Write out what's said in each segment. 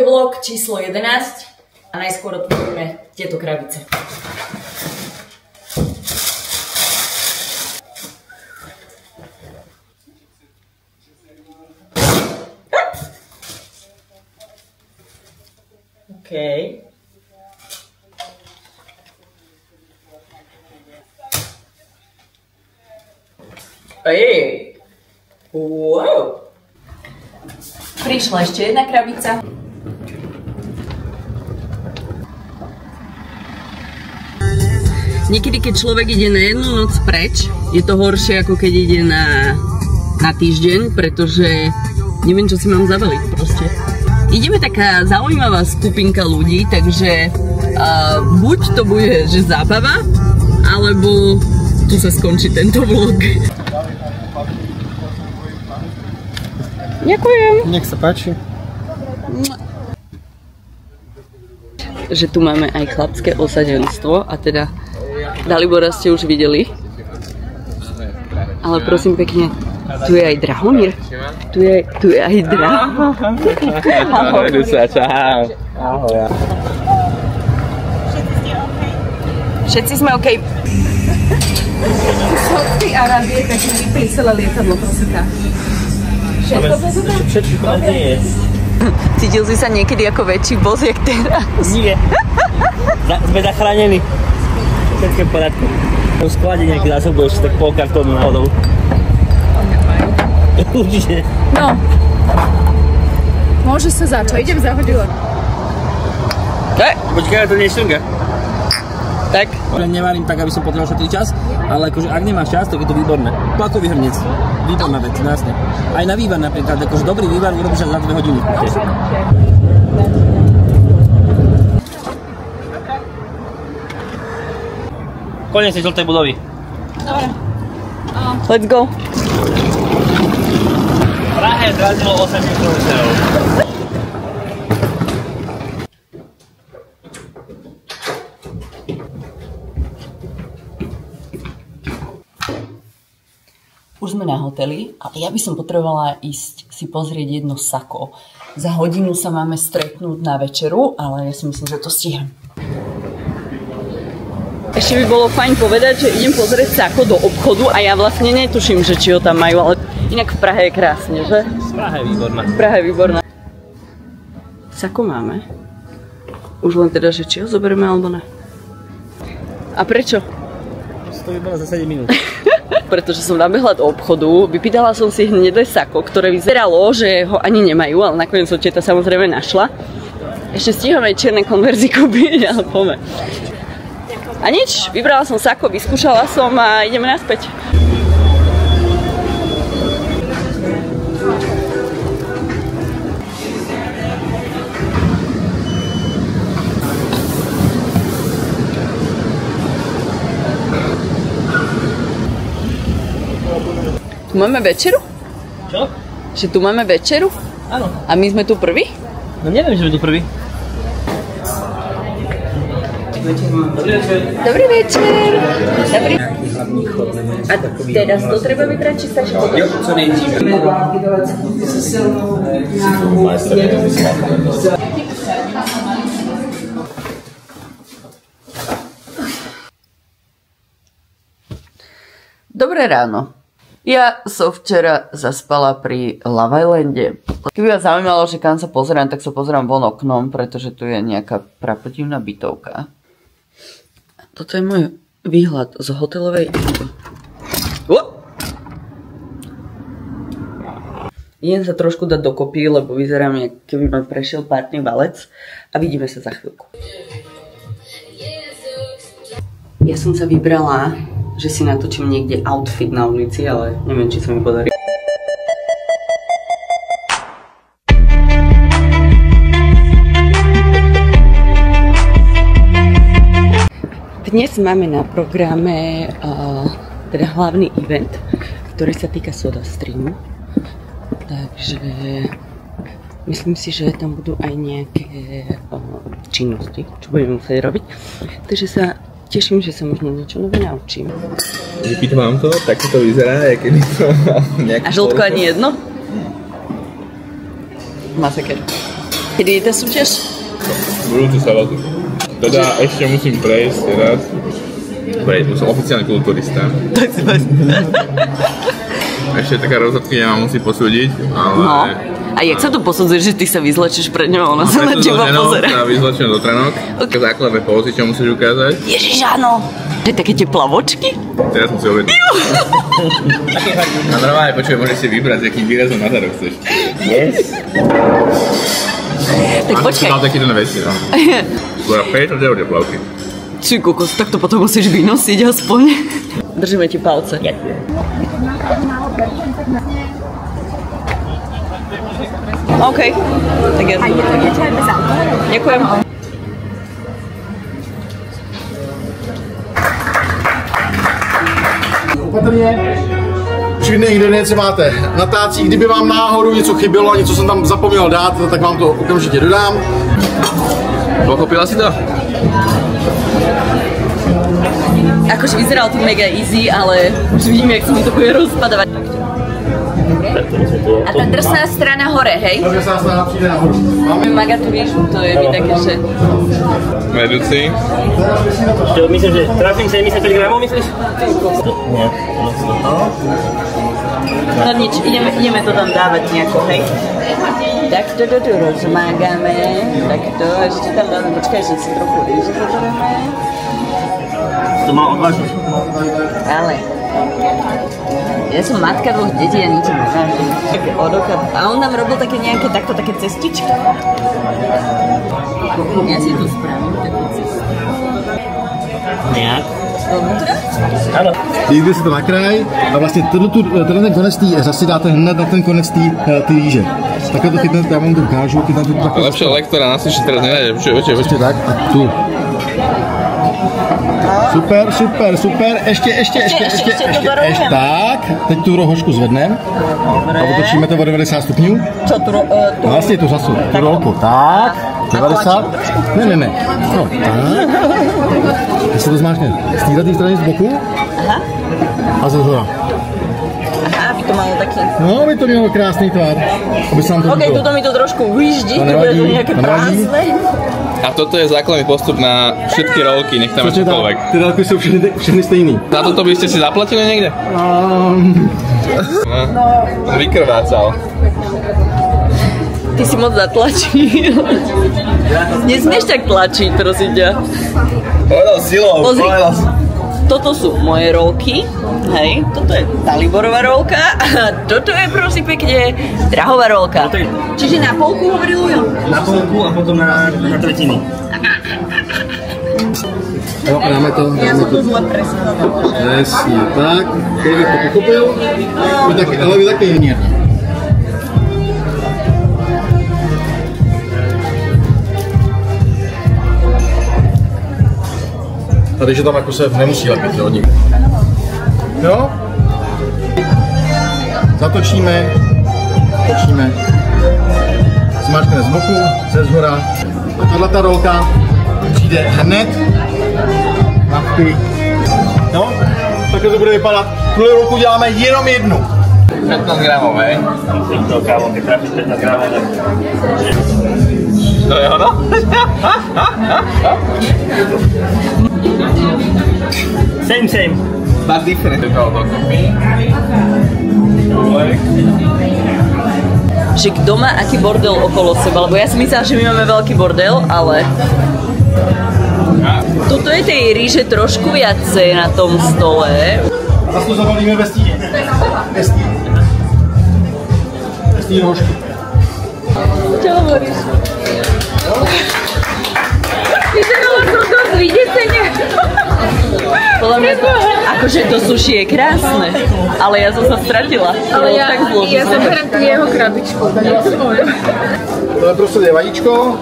Vlog číslo 11 a najskôr otvoríme tieto krabice. OK. Ej! Wow! Prišla ešte jedna krabica. Niekedy, keď človek ide na jednu noc preč, je to horšie, ako keď ide na týždeň, pretože neviem, čo si mám zabaliť proste. Ideme taká zaujímavá skupinka ľudí, takže buď to bude, že zábava, alebo tu sa skončí tento vlog. Ďakujem. Nech sa páči. Že tu máme aj chlapské osadenstvo a teda Dalibora ste už videli. Ale prosím pekne, tu je aj Drahomír. Tu je aj Draho. Ahoj. Čau. Ahoj. Všetci sme OK. Saudi Arábie, takže vypej celé lietadlo, prosím ťa. Všetko nie je. Cítil si sa niekedy ako väčší boss, jak teraz? Nie. Sme zachránení. Všetko je v poriadku. V sklade nejaký zásobujú, tak pol kartónu náhodou. Určite. No. Môže sa začať. Idem zahodila. Počkaj, to nie je šunga. Tak. Nevarím tak, aby som potreboval všetký čas, ale akože ak nemáš čas, tak je to výborné. Platový hrnec. Výborná vec, jasne. Aj na vývar napríklad, akože dobrý vývar urobíš za 2 hodiny. Koniec tej žltej budovy. Dobre. Let's go. Prahe zrazilo 8 kilometrov. Už sme na hoteli, ale ja by som potrebovala ísť si pozrieť jedno sako. Za hodinu sa máme stretnúť na večeru, ale ja si myslím, že to stíham. Ešte by bolo fajn povedať, že idem pozrieť sako do obchodu a ja vlastne netuším, že či ho tam majú, ale inak v Prahe je krásne, že? Praha je výborná. Praha je výborná. Sako máme. Už len teda, že či ho zoberieme alebo ne. A prečo? To by bolo za 7 minút. Pretože som nabehla do obchodu, vypýtala som si hnedé sako, ktoré vyzeralo, že ho ani nemajú, ale nakoniec som teta samozrejme našla. Ešte stíham aj čierne konverzy kúpiť, ale poďme. A nič, vybrala som sako, vyskúšala som a ideme naspäť. Tu máme večeru? Čo? Že tu máme večeru? Áno. A my sme tu prví? No neviem, že sme tu prví. Dobrý večer. Dobrý večer. Dobrý. A teraz to treba vybrať, či stačí toto? Jo, co nejdříve. Dobré ráno. Ja som včera zaspala pri Love Islande. Keby vás zaujímalo, že kam sa pozerám, tak sa pozerám von oknom, pretože tu je nejaká prapodivná bytovka. Toto je môj výhľad z hotelovej izby. Idem sa trošku dať dokopy, lebo vyzerám, jak keby ma prešiel párny valec a vidíme sa za chvíľku. Ja som sa vybrala, že si natočím niekde outfit na ulici, ale neviem, či sa mi podarí. Dnes máme na programe teda hlavný event, ktorý sa týka SodaStreamu. Takže myslím si, že tam budú aj nejaké činnosti, čo budeme musieť robiť. Takže sa teším, že sa možno niečo nové naučím. Vypít vám to, tak to vyzerá, jak keby to nejaký... A žltko ani jedno? Masaker. Kedy je tá súťaž? Budúcu sobotu. Teda ešte musím prejsť teraz. Som oficiálny kulturista. Tak si vás. Ešte taká rozhodkyňa ma musí posúdiť, ale... No. A jak sa to posudzuje, že ty sa vyzlečíš pred ňou, ona sa na teba pozerá? Ja vyzlečím do trenok, také základné pózy, čo musíš ukázať. Ježiš, áno. To je také tie plavočky? Teraz som si objednal. A normálne, počuj, môžeš si vybrať, s akým výrazom na zadok chceš. Yes. Tak počkaj. Mám taký ten veci, no. Skôr 5 eur plavky. Či kokos, tak to potom musíš vynosiť aspoň. Držíme ti palce. Ďakujem. OK, tak ja... Ďakujem. Opatrně. Všechny ingredience máte na tácích. Kdyby vám náhodou něco chybělo a něco jsem tam zapomněl dát, tak vám to okamžitě dodám. Pochopila si to? Akože vyzeral to mega easy, ale už vidím, jak sa mi to bude rozpadávať. A tá drsná strana hore, hej? Ta drsná strana přijde nahoru. Maga, tu víš, to je mi také, že... Vedúci. Čo, myslím, že trafím 75 gramov, myslíš? Nie. No nič, ideme to tam dávať nejako, hej? Takto to rozmágame, takto, ešte tam dáme, počkaj, že si trochu rýže zobereme. To má odvážiť. Ale... Ja som matka dvoch detí a nič nevážim. A on nám robil také nejaké takto, také cestičky. Ja si tu spravím takú cestu. Nejak? Dovnútra? Áno. Dejte si to na kraj a vlastně tenhle ten konec té řasy dáte hned na ten konec té rýže. Takhle to chytnete, já vám to ukážu, chytnete to takhle. Lepšie lektora na si teraz nenájdem. Ještě tak a tu. Super, super, super, ještě tak, teď tu rohošku zvedneme a otočíme to o 90 stupňů. Čo tu? A vlastně tu řasu, tu rolku, tak, 90, ne, no, tak, teď se to zmáčkne z této strany z boku a ze zhora. Aha, aby to malo taký... No, by to mělo krásný tvar, aby se nám to OK, tuto mi to trošku vyždí, to bude to nejaké prázdne. A toto je základný postup na všetky rolky, nech tam je čokoľvek. Ty rolky sú všechny stejný. Za toto by ste si zaplatili niekde? No, vykrvácal. Ty si moc zatlačil. Nesmieš tak tlačiť, prosím ťa. Povedal silou, Pozri. povedal si. Toto sú moje rolky, hej, toto je Daliborová rolka a toto je prosím pekne Drahová rolka. Čiže na polku hovoril Ujo? Na polku a potom na tretiny. Jo, dáme to. Ja som to zle presvedla. Presne tak, keď bych to pochopil, ale vy také nie. Tady, že tam jako se nemusí lepit, jo, nikdy. Jo? Zatočíme, točíme, smažkne z boku, ze zhora. A tato rolka přijde hned na vpy. No, takhle to bude vypadat. Tuhle rolku děláme jenom jednu. 15 gramov, hej? To kámo, keď trafíš 15 gramov, tak... To je ono? Same. But different. Že kto má aký bordel okolo seba, lebo ja si myslela, že my máme veľký bordel, ale... Tuto je tej ríže trošku viacej na tom stole. A zase to zabalíme ve stíně. Ve stíně. Ve stíně hošku. Čo hovoríš? Vyzerala som dosť vydesene. Podľa mňa to, akože to sushi je krásne, ale ja som sa stratila. Ale ja zaberám tu jeho krabičku. Tohle prostě je vajíčko.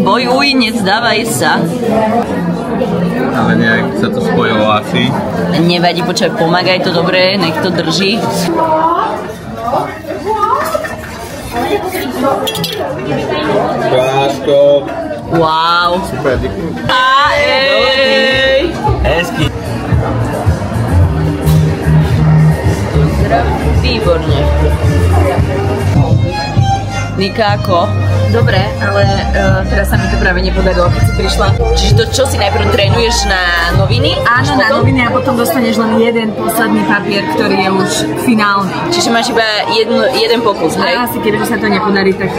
Bojuj, nezdávaj sa. Ale nejak sa to spojilo asi. Nevadí, počkaj, pomágaj to dobre, nech to drží. Kláško. Wow. Super, děkuji. Hezky. Výborne. Nika, ako? Dobre, ale teraz sa mi to práve nepodarilo, keď si prišla. Čiže to čo si najprv trénuješ na noviny? Áno, na noviny a potom dostaneš len jeden posledný papier, ktorý je už finálny. Čiže máš iba jeden pokus, hej? A asi keďže sa to nepodarí, tak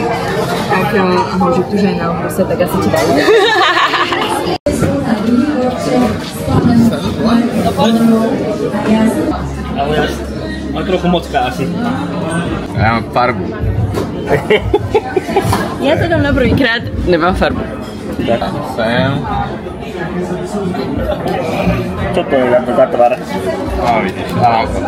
môžu tu žena proste, tak asi ti dajú. Ale mám trochu mocka asi. Ja mám farbu. Ja to dám na prvýkrát, nemám farbu. Sem. Čo to je za tvar? A vidíš, mám to.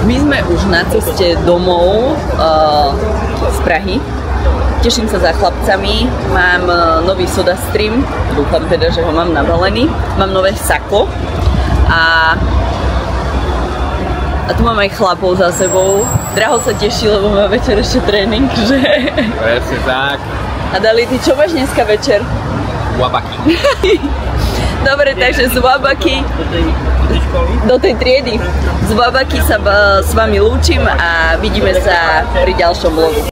My sme už na ceste domov z Prahy. Teším sa za chlapcami, mám nový SodaStream, dúfam teda, že ho mám nabalený. Mám nové sako a tu mám aj chlapov za sebou. Draho sa teší, lebo má večer ešte tréning, že? Presne tak. A Dali, ty čo máš dneska večer? Wabaky. Dobre, takže z Wabaky do tej triedy. Z Wabaky sa s vami lúčim a vidíme sa pri ďalšom vlogu.